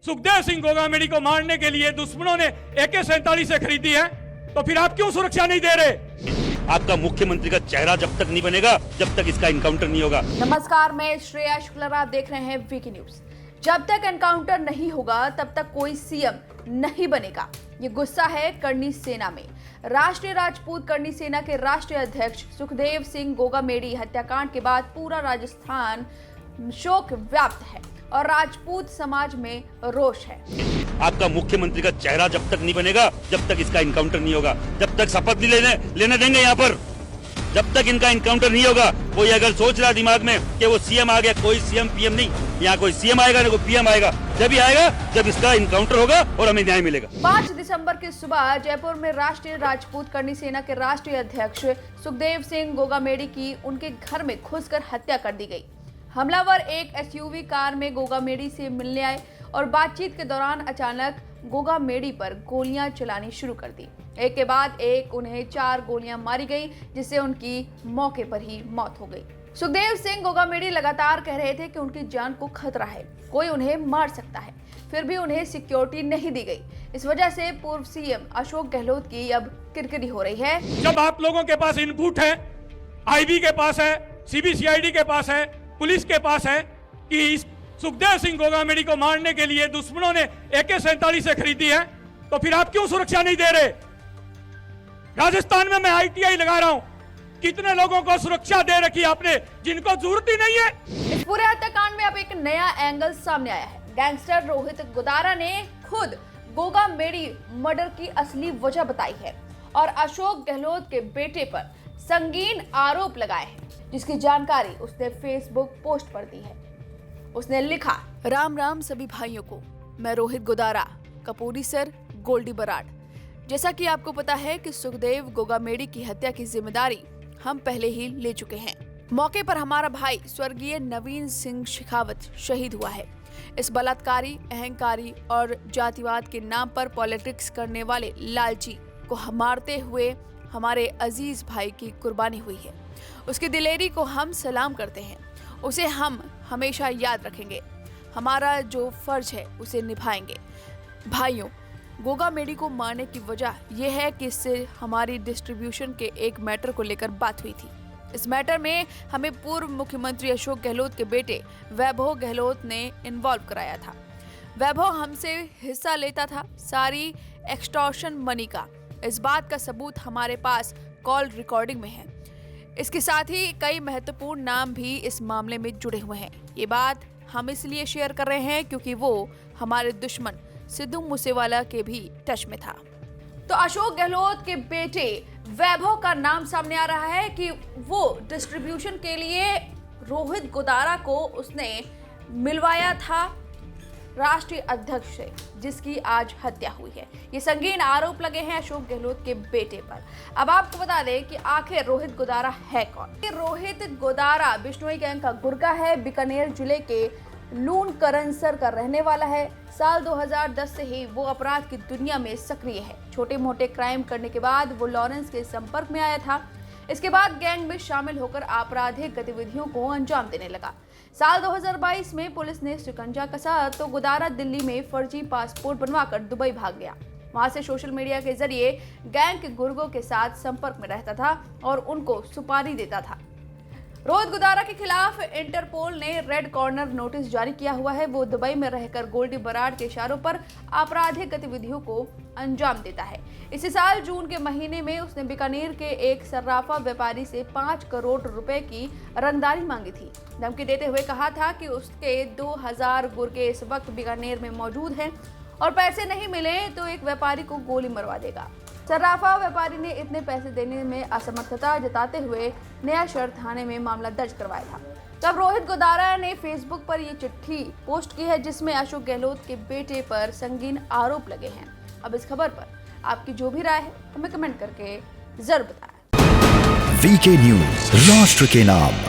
सुखदेव सिंह गोगामेडी को मारने के लिए दुश्मनों ने AK-47 से खरीदी है, तो फिर आप क्यों सुरक्षा नहीं दे रहे? आपका मुख्यमंत्री का चेहरा जब तक नहीं बनेगा, जब तक इसका इनकाउंटर नहीं होगा। नमस्कार, मैं श्रेया शुक्ला, आप देख रहे हैं वीके न्यूज। जब तक एनकाउंटर नहीं होगा तब तक कोई सीएम नहीं बनेगा, ये गुस्सा है करनी सेना में। राष्ट्रीय राजपूत करनी सेना के राष्ट्रीय अध्यक्ष सुखदेव सिंह गोगामेडी हत्याकांड के बाद पूरा राजस्थान शोक व्याप्त है और राजपूत समाज में रोष है। आपका मुख्यमंत्री का चेहरा जब तक नहीं बनेगा, जब तक इसका इनकाउंटर नहीं होगा, जब तक शपथ नहीं लेने देंगे यहाँ पर, जब तक इनका इनकाउंटर नहीं होगा। कोई अगर सोच रहा दिमाग में कि वो सीएम आ गया, कोई सीएम पीएम नहीं, यहाँ कोई सीएम आएगा ना कोई पीएम आएगा। जब ही आएगा जब इसका इनकाउंटर होगा और हमें न्याय मिलेगा। 5 दिसंबर की सुबह जयपुर में राष्ट्रीय राजपूत करनी सेना के राष्ट्रीय अध्यक्ष सुखदेव सिंह गोगामेडी की उनके घर में घुसकर हत्या कर दी गई। हमलावर एक SUV कार में गोगामेडी से मिलने आए और बातचीत के दौरान अचानक गोगामेडी पर गोलियां चलानी शुरू कर दी। एक के बाद एक उन्हें 4 गोलियां मारी गई, जिससे उनकी मौके पर ही मौत हो गई। सुखदेव सिंह गोगामेडी लगातार कह रहे थे कि उनकी जान को खतरा है, कोई उन्हें मार सकता है, फिर भी उन्हें सिक्योरिटी नहीं दी गई। इस वजह से पूर्व सीएम अशोक गहलोत की अब किरकिरी हो रही है। जब आप लोगों के पास इनपुट है, IB के पास है, CBCID के पास है, पुलिस के पास है कि इस सुखदेव सिंह गोगामेडी को मारने के लिए दुश्मनों ने AK-47 से खरीदी है, तो फिर आप क्यों सुरक्षा नहीं दे रहे? राजस्थान में मैं ITI लगा रहा हूं, कितने लोगों को सुरक्षा दे रखी आपने जिनको जरूरत ही नहीं है। इस पूरे हत्याकांड में अब एक नया एंगल सामने आया है। गैंगस्टर रोहित गोदारा ने खुद गोगामेडी मर्डर की असली वजह बताई है और अशोक गहलोत के बेटे पर संगीन आरोप लगाए हैं, जिसकी जानकारी उसने फेसबुक पोस्ट पर दी है। उसने लिखा, राम राम सभी भाइयों को, मैं रोहित गोदारा, कपूरी सर, गोल्डी बराड़। जैसा कि आपको पता है कि सुखदेव गोगामेडी की हत्या की जिम्मेदारी हम पहले ही ले चुके हैं। मौके पर हमारा भाई स्वर्गीय नवीन सिंह शेखावत शहीद हुआ है। इस बलात्कारी, अहंकारी और जातिवाद के नाम पर पॉलिटिक्स करने वाले लालची को मारते हुए हमारे अजीज भाई की कुर्बानी हुई है। उसकी दिलेरी को हम सलाम करते हैं, उसे हम हमेशा याद रखेंगे। हमारा जो फर्ज है उसे निभाएंगे। भाइयों, गोगामेडी को मारने की वजह यह है कि इससे हमारी डिस्ट्रीब्यूशन के एक मैटर को लेकर बात हुई थी। इस मैटर में हमें पूर्व मुख्यमंत्री अशोक गहलोत के बेटे वैभव गहलोत ने इन्वॉल्व कराया था। वैभव हमसे हिस्सा लेता था सारी एक्सटॉर्शन मनी का। इस बात का सबूत हमारे पास कॉल रिकॉर्डिंग में है। इसके साथ ही कई महत्वपूर्ण नाम भी इस मामले में जुड़े हुए हैं। ये बात हम इसलिए शेयर कर रहे हैं क्योंकि वो हमारे दुश्मन सिद्धू मूसेवाला के भी टच में था। तो अशोक गहलोत के बेटे वैभव का नाम सामने आ रहा है कि वो डिस्ट्रीब्यूशन के लिए रोहित गोदारा को उसने मिलवाया था राष्ट्रीय अध्यक्ष से, जिसकी आज हत्या हुई है। ये संगीन आरोप लगे हैं अशोक गहलोत के बेटे पर। अब आपको बता दें कि आखिर रोहित गोदारा है कौन। रोहित गोदारा बिश्नोई गैंग का गुर्गा है, बीकानेर जिले के लून करनसर का रहने वाला है। साल 2010 से ही वो अपराध की दुनिया में सक्रिय है। छोटे मोटे क्राइम करने के बाद वो लॉरेंस के संपर्क में आया था। इसके बाद गैंग में शामिल होकर आपराधिक गतिविधियों को अंजाम देने लगा। साल 2022 में पुलिस ने शिकंजा कसा तो गोदारा दिल्ली में फर्जी पासपोर्ट बनवाकर दुबई भाग गया। वहां से सोशल मीडिया के जरिए गैंग के गुर्गों के साथ संपर्क में रहता था और उनको सुपारी देता था। रोहित गोदारा के खिलाफ इंटरपोल ने रेड कॉर्नर नोटिस जारी किया हुआ है। वो दुबई में रहकर गोल्डी बराड़ के इशारों पर आपराधिक गतिविधियों को अंजाम देता है। इसी साल जून के महीने में उसने बीकानेर के एक सर्राफा व्यापारी से 5 करोड़ रुपए की रंगदारी मांगी थी। धमकी देते हुए कहा था कि उसके 2000 गुर्गे इस वक्त बीकानेर में मौजूद हैं और पैसे नहीं मिले तो एक व्यापारी को गोली मरवा देगा। सर्राफा व्यापारी ने इतने पैसे देने में असमर्थता जताते हुए नया शहर थाने में मामला दर्ज करवाया था। तब रोहित गोदारा ने फेसबुक पर ये चिट्ठी पोस्ट की है, जिसमें अशोक गहलोत के बेटे पर संगीन आरोप लगे हैं। अब इस खबर पर आपकी जो भी राय है हमें कमेंट करके जरूर बताएं। वीके न्यूज, राष्ट्र के नाम।